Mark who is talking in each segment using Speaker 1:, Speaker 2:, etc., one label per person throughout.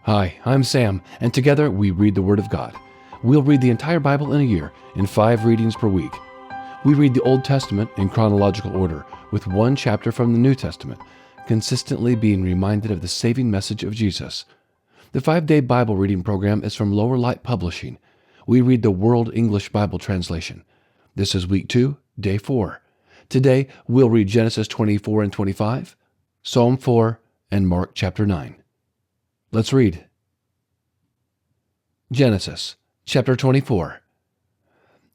Speaker 1: Hi, I'm Sam, and together we read the Word of God. We'll read the entire Bible in a year in 5 readings per week. We read the Old Testament in chronological order, with one chapter from the New Testament, consistently being reminded of the saving message of Jesus. The 5-day Bible reading program is from Lower Light Publishing. We read the World English Bible Translation. This is week 2, day 4. Today, we'll read Genesis 24 and 25, Psalm 4, and Mark chapter 9. Let's read. Genesis chapter 24.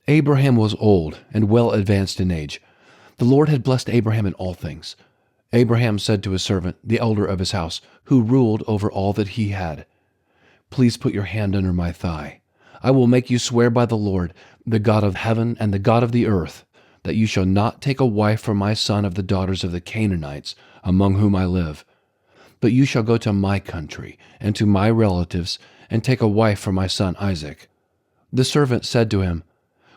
Speaker 1: Abraham was old and well advanced in age. The Lord had blessed Abraham in all things. Abraham said to his servant, the elder of his house, who ruled over all that he had, "Please put your hand under my thigh. I will make you swear by the Lord, the God of heaven and the God of the earth, that you shall not take a wife for my son of the daughters of the Canaanites, among whom I live. But you shall go to my country and to my relatives and take a wife for my son Isaac." The servant said to him,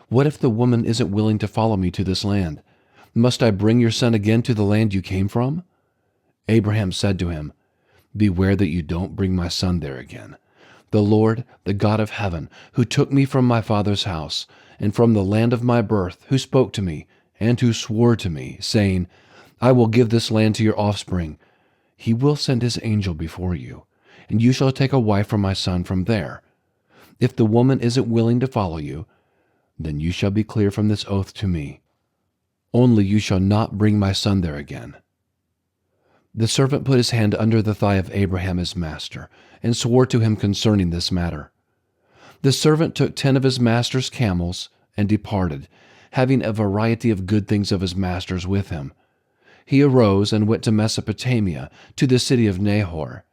Speaker 1: "What if the woman isn't willing to follow me to this land? Must I bring your son again to the land you came from?" Abraham said to him, "Beware that you don't bring my son there again. The Lord, the God of heaven, who took me from my father's house and from the land of my birth, who spoke to me and who swore to me, saying, 'I will give this land to your offspring,' he will send his angel before you, and you shall take a wife for my son from there. If the woman isn't willing to follow you, then you shall be clear from this oath to me. Only you shall not bring my son there again." The servant put his hand under the thigh of Abraham his master, and swore to him concerning this matter. The servant took 10 of his master's camels and departed, having a variety of good things of his master's with him. He arose and went to Mesopotamia, to the city of Nahor.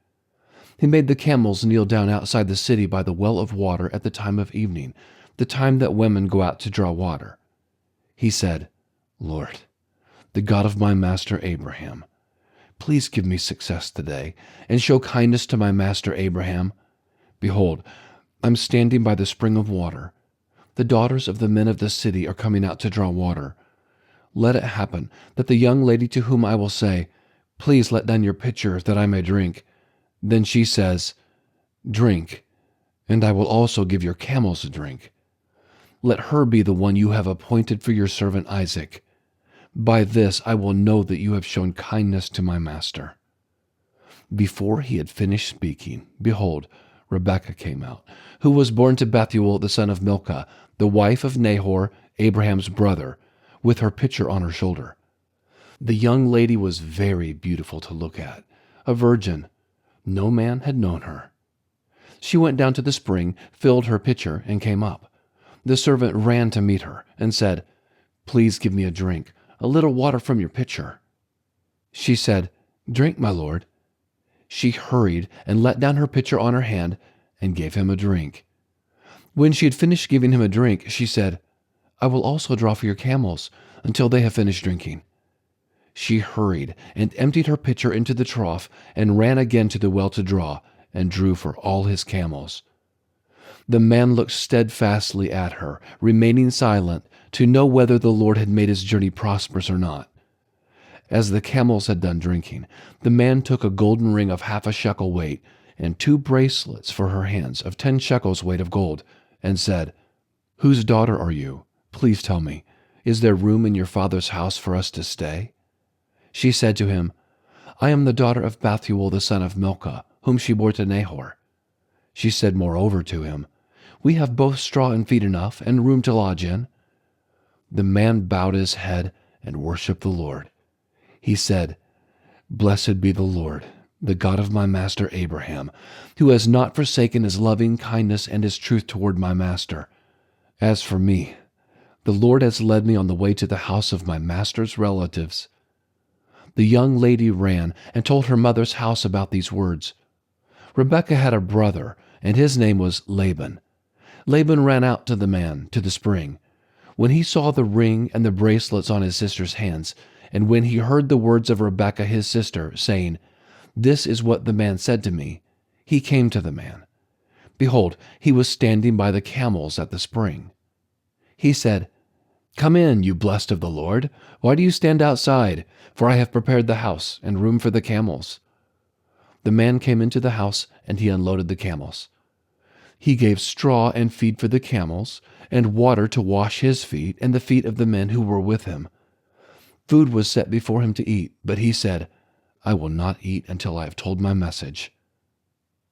Speaker 1: He made the camels kneel down outside the city by the well of water at the time of evening, the time that women go out to draw water. He said, "Lord, the God of my master Abraham, please give me success today, and show kindness to my master Abraham. Behold, I'm standing by the spring of water. The daughters of the men of the city are coming out to draw water. Let it happen that the young lady to whom I will say, 'Please let down your pitcher that I may drink,' then she says, 'Drink, and I will also give your camels a drink.' Let her be the one you have appointed for your servant Isaac. By this I will know that you have shown kindness to my master." Before he had finished speaking, behold, Rebekah came out, who was born to Bethuel the son of Milcah, the wife of Nahor, Abraham's brother, with her pitcher on her shoulder. The young lady was very beautiful to look at, a virgin. No man had known her. She went down to the spring, filled her pitcher, and came up. The servant ran to meet her and said, "Please give me a drink, a little water from your pitcher." She said, "Drink, my lord." She hurried and let down her pitcher on her hand and gave him a drink. When she had finished giving him a drink, she said, "I will also draw for your camels until they have finished drinking." She hurried and emptied her pitcher into the trough and ran again to the well to draw and drew for all his camels. The man looked steadfastly at her, remaining silent, to know whether the Lord had made his journey prosperous or not. As the camels had done drinking, the man took a golden ring of 1/2 shekel weight and 2 bracelets for her hands of 10 shekels weight of gold, and said, "Whose daughter are you? Please tell me, is there room in your father's house for us to stay?" She said to him, "I am the daughter of Bethuel the son of Milcah, whom she bore to Nahor." She said moreover to him, "We have both straw and feed enough, and room to lodge in." The man bowed his head and worshipped the Lord. He said, "Blessed be the Lord, the God of my master Abraham, who has not forsaken his loving kindness and his truth toward my master. As for me, the Lord has led me on the way to the house of my master's relatives." The young lady ran and told her mother's house about these words. Rebekah had a brother, and his name was Laban. Laban ran out to the man, to the spring. When he saw the ring and the bracelets on his sister's hands, and when he heard the words of Rebekah his sister, saying, "This is what the man said to me," he came to the man. Behold, he was standing by the camels at the spring. He said, "Come in, you blessed of the Lord. Why do you stand outside? For I have prepared the house and room for the camels." The man came into the house, and he unloaded the camels. He gave straw and feed for the camels, and water to wash his feet and the feet of the men who were with him. Food was set before him to eat, but he said, "I will not eat until I have told my message."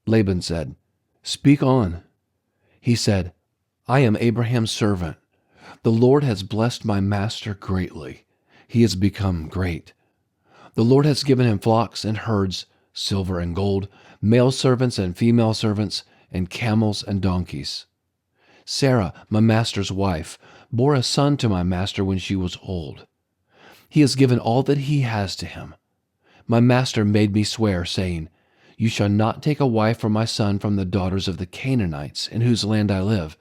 Speaker 1: Laban said, "Speak on." He said, "I am Abraham's servant. The Lord has blessed my master greatly. He has become great. The Lord has given him flocks and herds, silver and gold, male servants and female servants, and camels and donkeys. Sarah, my master's wife, bore a son to my master when she was old. He has given all that he has to him. My master made me swear, saying, 'You shall not take a wife for my son from the daughters of the Canaanites, in whose land I live,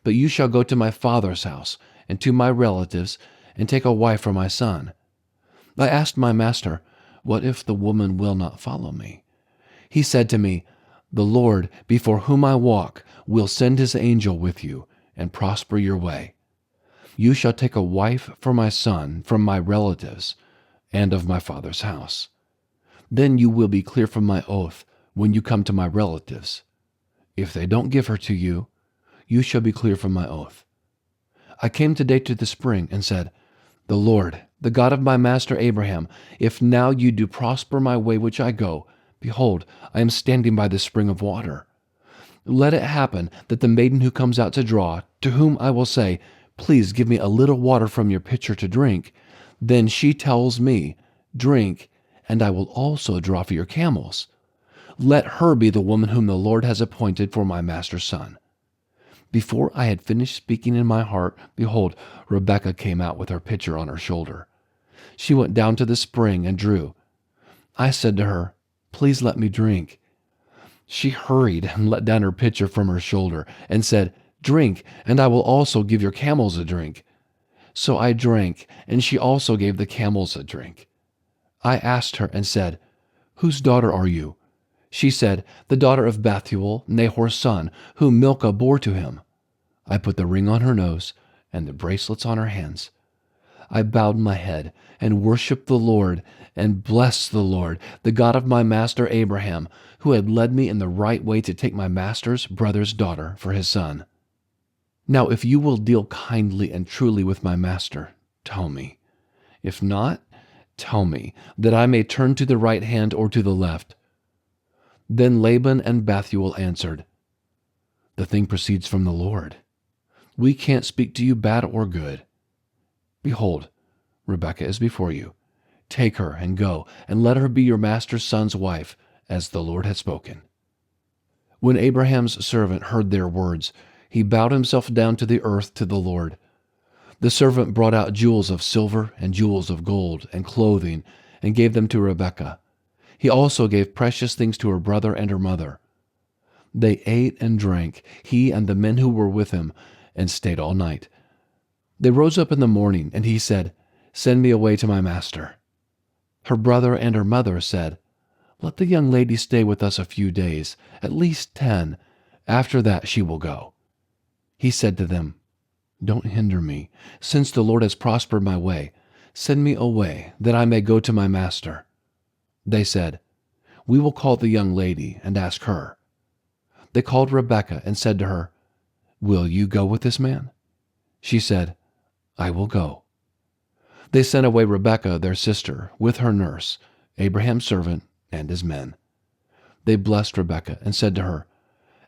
Speaker 1: but you shall go to my father's house and to my relatives and take a wife for my son.' I asked my master, 'What if the woman will not follow me?' He said to me, 'The Lord, before whom I walk, will send his angel with you and prosper your way. You shall take a wife for my son from my relatives and of my father's house. Then you will be clear from my oath when you come to my relatives. If they don't give her to you, you shall be clear from my oath.' I came today to the spring and said, 'The Lord, the God of my master Abraham, if now you do prosper my way which I go, behold, I am standing by the spring of water. Let it happen that the maiden who comes out to draw, to whom I will say, "Please give me a little water from your pitcher to drink," then she tells me, "Drink, and I will also draw for your camels." Let her be the woman whom the Lord has appointed for my master's son." Before I had finished speaking in my heart, behold, Rebekah came out with her pitcher on her shoulder. She went down to the spring and drew. I said to her, "Please let me drink." She hurried and let down her pitcher from her shoulder and said, "Drink, and I will also give your camels a drink." So I drank, and she also gave the camels a drink. I asked her and said, "Whose daughter are you?" She said, "The daughter of Bethuel, Nahor's son, whom Milcah bore to him." I put the ring on her nose and the bracelets on her hands. I bowed my head and worshiped the Lord and blessed the Lord, the God of my master Abraham, who had led me in the right way to take my master's brother's daughter for his son. Now if you will deal kindly and truly with my master, tell me. If not, tell me, that I may turn to the right hand or to the left." Then Laban and Bethuel answered, "The thing proceeds from the Lord. We can't speak to you bad or good. Behold, Rebekah is before you. Take her and go, and let her be your master's son's wife, as the Lord has spoken." When Abraham's servant heard their words, he bowed himself down to the earth to the Lord. The servant brought out jewels of silver and jewels of gold and clothing, and gave them to Rebekah. He also gave precious things to her brother and her mother. They ate and drank, he and the men who were with him, and stayed all night. They rose up in the morning, and he said, "Send me away to my master." Her brother and her mother said, "Let the young lady stay with us a few days, at least 10. After that she will go." He said to them, "Don't hinder me, since the Lord has prospered my way. Send me away, that I may go to my master." They said, "We will call the young lady and ask her." They called Rebekah and said to her, "Will you go with this man?" She said, "I will go." They sent away Rebekah, their sister, with her nurse, Abraham's servant, and his men. They blessed Rebekah and said to her,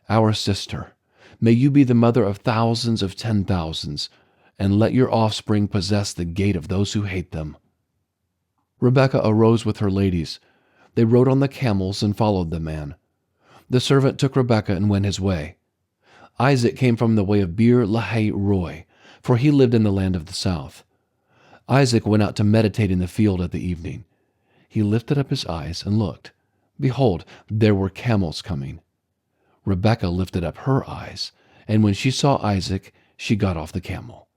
Speaker 1: "Our sister, may you be the mother of thousands of 10,000s, and let your offspring possess the gate of those who hate them." Rebekah arose with her ladies. They rode on the camels and followed the man. The servant took Rebekah and went his way. Isaac came from the way of Beer Lahai Roi, for he lived in the land of the south. Isaac went out to meditate in the field at the evening. He lifted up his eyes and looked. Behold, there were camels coming. Rebekah lifted up her eyes, and when she saw Isaac, she got off the camel.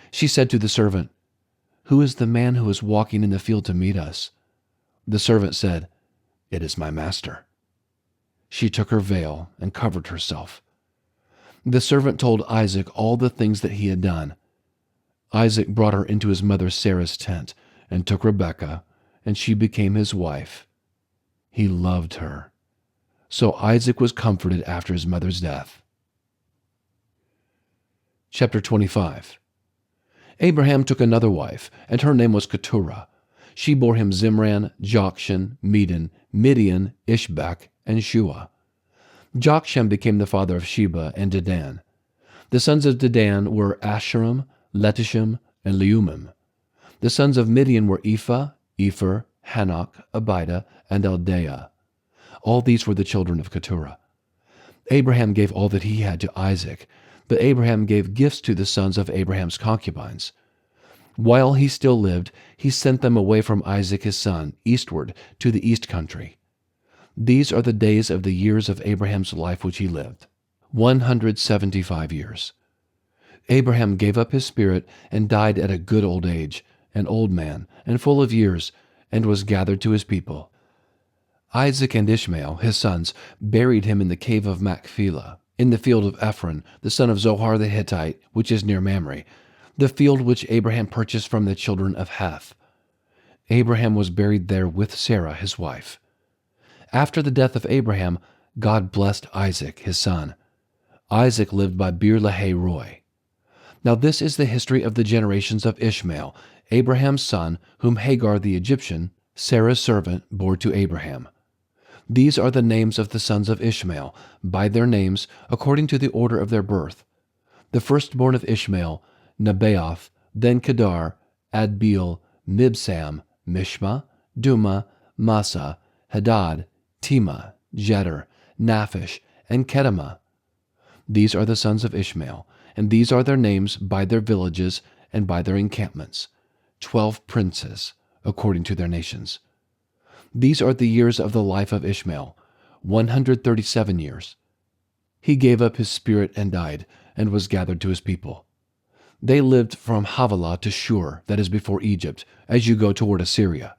Speaker 1: She said to the servant, "Who is the man who is walking in the field to meet us?" The servant said, "It is my master." She took her veil and covered herself. The servant told Isaac all the things that he had done. Isaac brought her into his mother Sarah's tent and took Rebekah, and she became his wife. He loved her So Isaac was comforted after his mother's death. Chapter 25. Abraham took another wife, and her name was Keturah. She bore him Zimran, Jokshan, Medan, Midian, Ishbak, and Shua. Jokshan became the father of Sheba and Dedan. The sons of Dedan were Asherim, Letishim, and Leumim. The sons of Midian were Ephah, Epher, Hanok, Abida, and Eldaah. All these were the children of Keturah. Abraham gave all that he had to Isaac, but Abraham gave gifts to the sons of Abraham's concubines. While he still lived, he sent them away from Isaac his son, eastward, to the east country. These are the days of the years of Abraham's life which he lived, 175 years. Abraham gave up his spirit and died at a good old age, an old man, and full of years, and was gathered to his people. Isaac and Ishmael, his sons, buried him in the cave of Machpelah, in the field of Ephron, the son of Zohar the Hittite, which is near Mamre, the field which Abraham purchased from the children of Heth. Abraham was buried there with Sarah his wife. After the death of Abraham, God blessed Isaac his son. Isaac lived by Beer Lahai Roi. Now this is the history of the generations of Ishmael, Abraham's son, whom Hagar the Egyptian, Sarah's servant, bore to Abraham. These are the names of the sons of Ishmael, by their names, according to the order of their birth. The firstborn of Ishmael, Nebaioth, then Kedar, Adbeel, Mibsam, Mishma, Duma, Massa, Hadad, Tema, Jeter, Naphish, and Kedemah. These are the sons of Ishmael, and these are their names by their villages and by their encampments, 12 princes, according to their nations. These are the years of the life of Ishmael, 137 years. He gave up his spirit and died, and was gathered to his people. They lived from Havilah to Shur, that is before Egypt, as you go toward Assyria.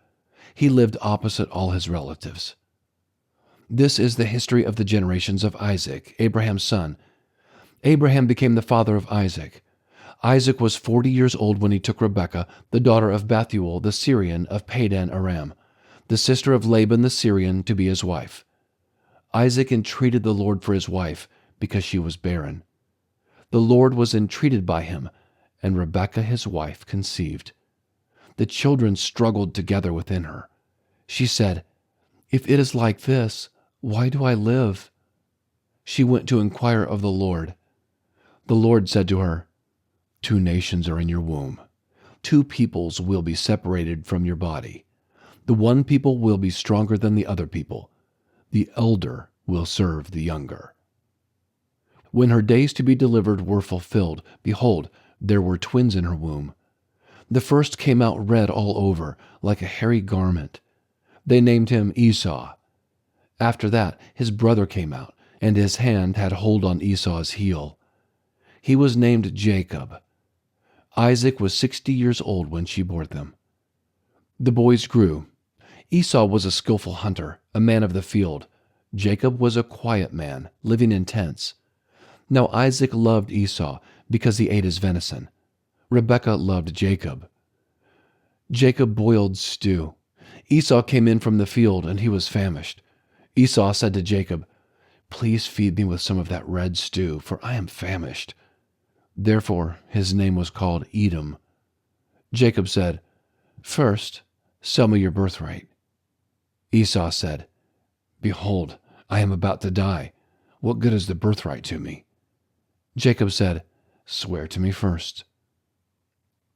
Speaker 1: He lived opposite all his relatives. This is the history of the generations of Isaac, Abraham's son. Abraham became the father of Isaac. Isaac was 40 years old when he took Rebekah, the daughter of Bethuel the Syrian of Padan Aram, the sister of Laban the Syrian, to be his wife. Isaac entreated the Lord for his wife, because she was barren. The Lord was entreated by him, and Rebekah his wife conceived. The children struggled together within her. She said, "If it is like this, why do I live?" She went to inquire of the Lord. The Lord said to her, "Two nations are in your womb. 2 peoples will be separated from your body. The one people will be stronger than the other people. The elder will serve the younger." When her days to be delivered were fulfilled, behold, there were twins in her womb. The first came out red all over, like a hairy garment. They named him Esau. After that, his brother came out, and his hand had hold on Esau's heel. He was named Jacob. Isaac was 60 years old when she bore them. The boys grew. Esau was a skillful hunter, a man of the field. Jacob was a quiet man, living in tents. Now Isaac loved Esau, because he ate his venison. Rebekah loved Jacob. Jacob boiled stew. Esau came in from the field, and he was famished. Esau said to Jacob, "Please feed me with some of that red stew, for I am famished." Therefore his name was called Edom. Jacob said, "First, sell me your birthright." Esau said, "Behold, I am about to die. What good is the birthright to me?" Jacob said, "Swear to me first."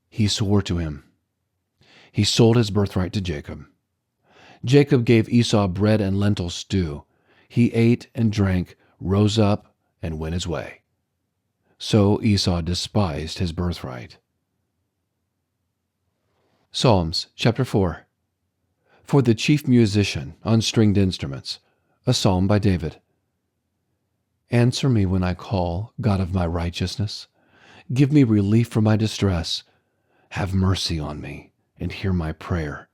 Speaker 1: He swore to him. He sold his birthright to Jacob. Jacob gave Esau bread and lentil stew. He ate and drank, rose up, and went his way. So Esau despised his birthright. Psalms chapter 4. For the chief musician on stringed instruments, a psalm by David. Answer me when I call, God of my righteousness. Give me relief from my distress. Have mercy on me, and hear my prayer.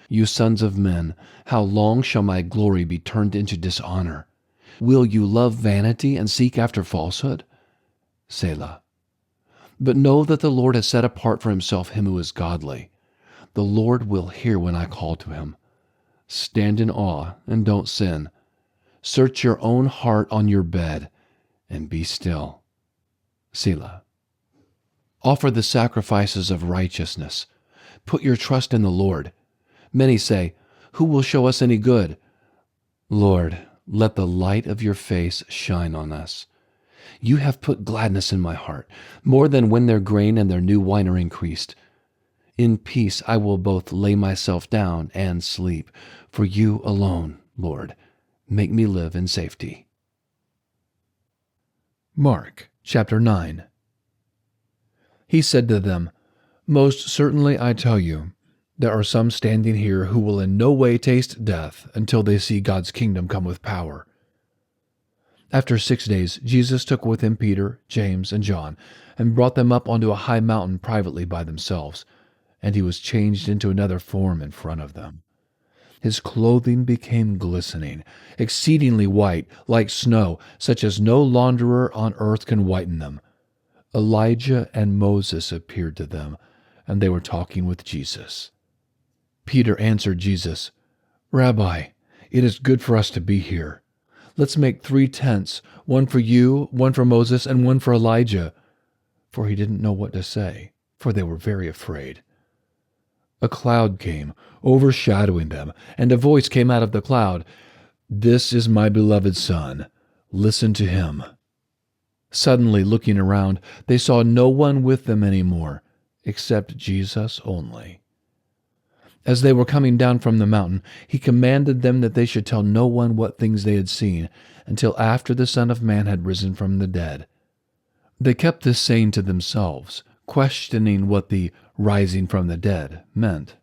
Speaker 1: You sons of men, how long shall my glory be turned into dishonor? Will you love vanity and seek after falsehood? Selah. But know that the Lord has set apart for himself him who is godly. The Lord will hear when I call to him. Stand in awe and don't sin. Search your own heart on your bed and be still. Selah. Offer the sacrifices of righteousness. Put your trust in the Lord. Many say, "Who will show us any good?" Lord, let the light of your face shine on us. You have put gladness in my heart, more than when their grain and their new wine are increased. In peace I will both lay myself down and sleep. For you alone, Lord, make me live in safety. Mark chapter 9. He said to them, "Most certainly I tell you, there are some standing here who will in no way taste death until they see God's kingdom come with power." After 6 days, Jesus took with him Peter, James, and John, and brought them up onto a high mountain privately by themselves, and he was changed into another form in front of them. His clothing became glistening, exceedingly white, like snow, such as no launderer on earth can whiten them. Elijah and Moses appeared to them, and they were talking with Jesus. Peter answered Jesus, "Rabbi, it is good for us to be here. Let's make 3 tents, one for you, one for Moses, and one for Elijah." For he didn't know what to say, for they were very afraid. A cloud came, overshadowing them, and a voice came out of the cloud, "This is my beloved Son. Listen to him." Suddenly, looking around, they saw no one with them anymore, except Jesus only. As they were coming down from the mountain, he commanded them that they should tell no one what things they had seen, until after the Son of Man had risen from the dead. They kept this saying to themselves, questioning what the rising from the dead meant.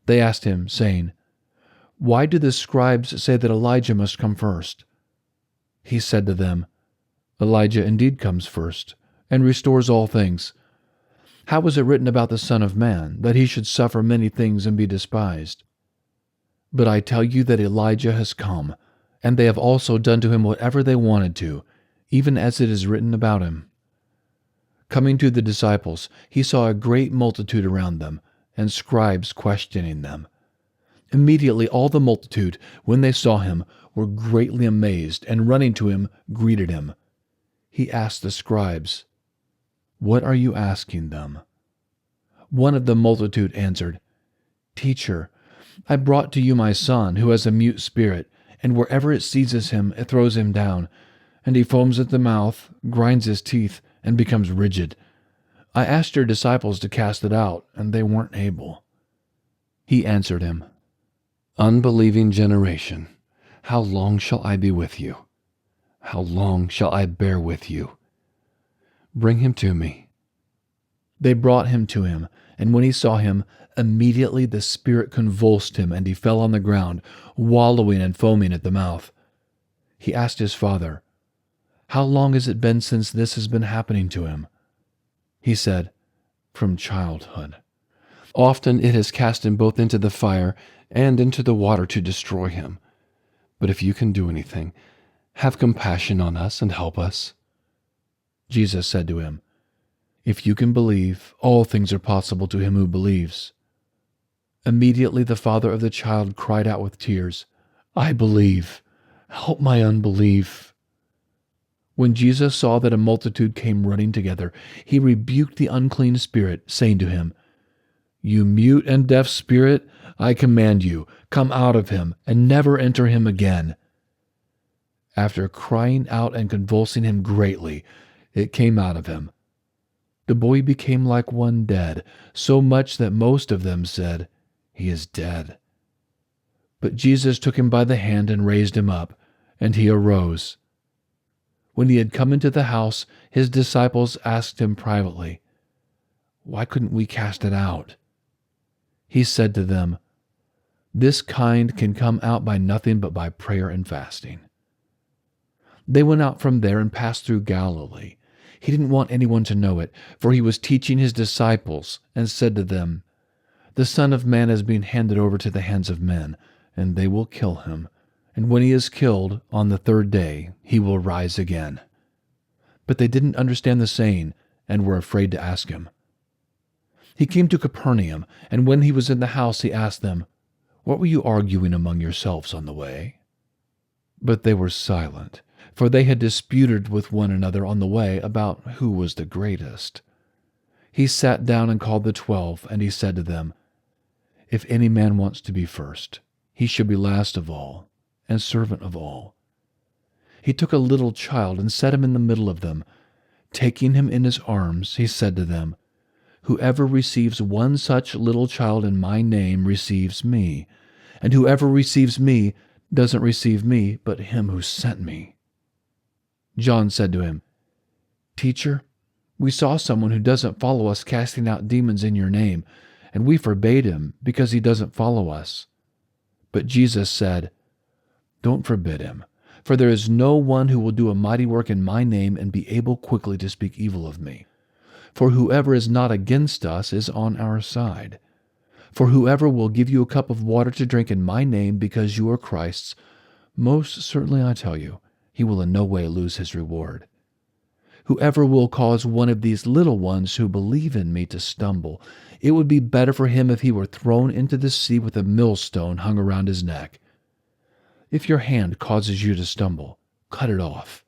Speaker 1: They asked him, saying, "Why do the scribes say that Elijah must come first?" He said to them, "Elijah indeed comes first, and restores all things. How is it written about the Son of Man, that he should suffer many things and be despised? But I tell you that Elijah has come, and they have also done to him whatever they wanted to, even as it is written about him." Coming to the disciples, he saw a great multitude around them, and scribes questioning them. Immediately all the multitude, when they saw him, were greatly amazed, and running to him, greeted him. He asked the scribes, "What are you asking them?" One of the multitude answered, "Teacher, I brought to you my son, who has a mute spirit, and wherever it seizes him, it throws him down, and he foams at the mouth, grinds his teeth, and becomes rigid. I asked your disciples to cast it out, and they weren't able." He answered him, "Unbelieving generation, how long shall I be with you? How long shall I bear with you? Bring him to me." They brought him to him, and when he saw him, immediately the spirit convulsed him, and he fell on the ground, wallowing and foaming at the mouth. He asked his father, "How long has it been since this has been happening to him?" He said, "From childhood. Often it has cast him both into the fire and into the water to destroy him. But if you can do anything, have compassion on us and help us." Jesus said to him, "If you can believe, all things are possible to him who believes." Immediately the father of the child cried out with tears, "I believe. Help my unbelief." When Jesus saw that a multitude came running together, he rebuked the unclean spirit, saying to him, "You mute and deaf spirit, I command you, come out of him, and never enter him again." After crying out and convulsing him greatly, it came out of him. The boy became like one dead, so much that most of them said, "He is dead." But Jesus took him by the hand and raised him up, and he arose. When he had come into the house, his disciples asked him privately, "Why couldn't we cast it out?" He said to them, "This kind can come out by nothing but by prayer and fasting." They went out from there and passed through Galilee. He didn't want anyone to know it, for he was teaching his disciples and said to them, "The Son of Man is being handed over to the hands of men, and they will kill him. And when he is killed, on the 3rd day, he will rise again." But they didn't understand the saying and were afraid to ask him. He came to Capernaum, and when he was in the house, he asked them, "What were you arguing among yourselves on the way?" But they were silent, for they had disputed with one another on the way about who was the greatest. He sat down and called the 12, and he said to them, "If any man wants to be first, he should be last of all, and servant of all." He took a little child and set him in the middle of them. Taking him in his arms, he said to them, "Whoever receives one such little child in my name receives me, and whoever receives me doesn't receive me, but him who sent me." John said to him, "Teacher, we saw someone who doesn't follow us casting out demons in your name, and we forbade him because he doesn't follow us." But Jesus said, "Don't forbid him, for there is no one who will do a mighty work in my name and be able quickly to speak evil of me. For whoever is not against us is on our side. For whoever will give you a cup of water to drink in my name because you are Christ's, most certainly I tell you, he will in no way lose his reward. Whoever will cause one of these little ones who believe in me to stumble, it would be better for him if he were thrown into the sea with a millstone hung around his neck. If your hand causes you to stumble, cut it off.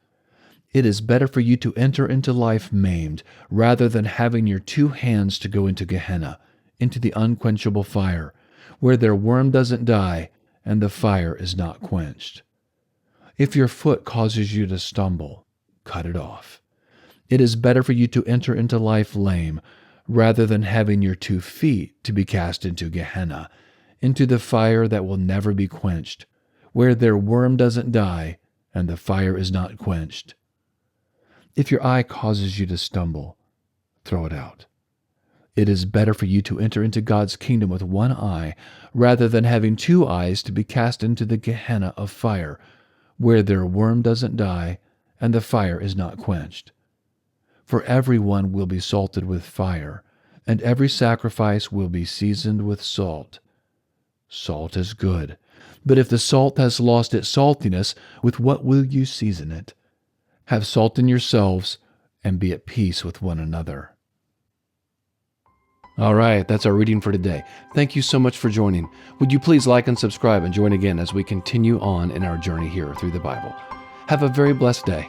Speaker 1: It is better for you to enter into life maimed, rather than having your 2 hands to go into Gehenna, into the unquenchable fire, where their worm doesn't die and the fire is not quenched. If your foot causes you to stumble, cut it off. It is better for you to enter into life lame, rather than having your 2 feet to be cast into Gehenna, into the fire that will never be quenched, where their worm doesn't die and the fire is not quenched. If your eye causes you to stumble, throw it out. It is better for you to enter into God's kingdom with 1 eye, rather than having 2 eyes to be cast into the Gehenna of fire, where their worm doesn't die and the fire is not quenched. For everyone will be salted with fire, and every sacrifice will be seasoned with salt. Salt is good, but if the salt has lost its saltiness, with what will you season it? Have salt in yourselves, and be at peace with one another." All right, that's our reading for today. Thank you so much for joining. Would you please like and subscribe and join again as we continue on in our journey here through the Bible? Have a very blessed day.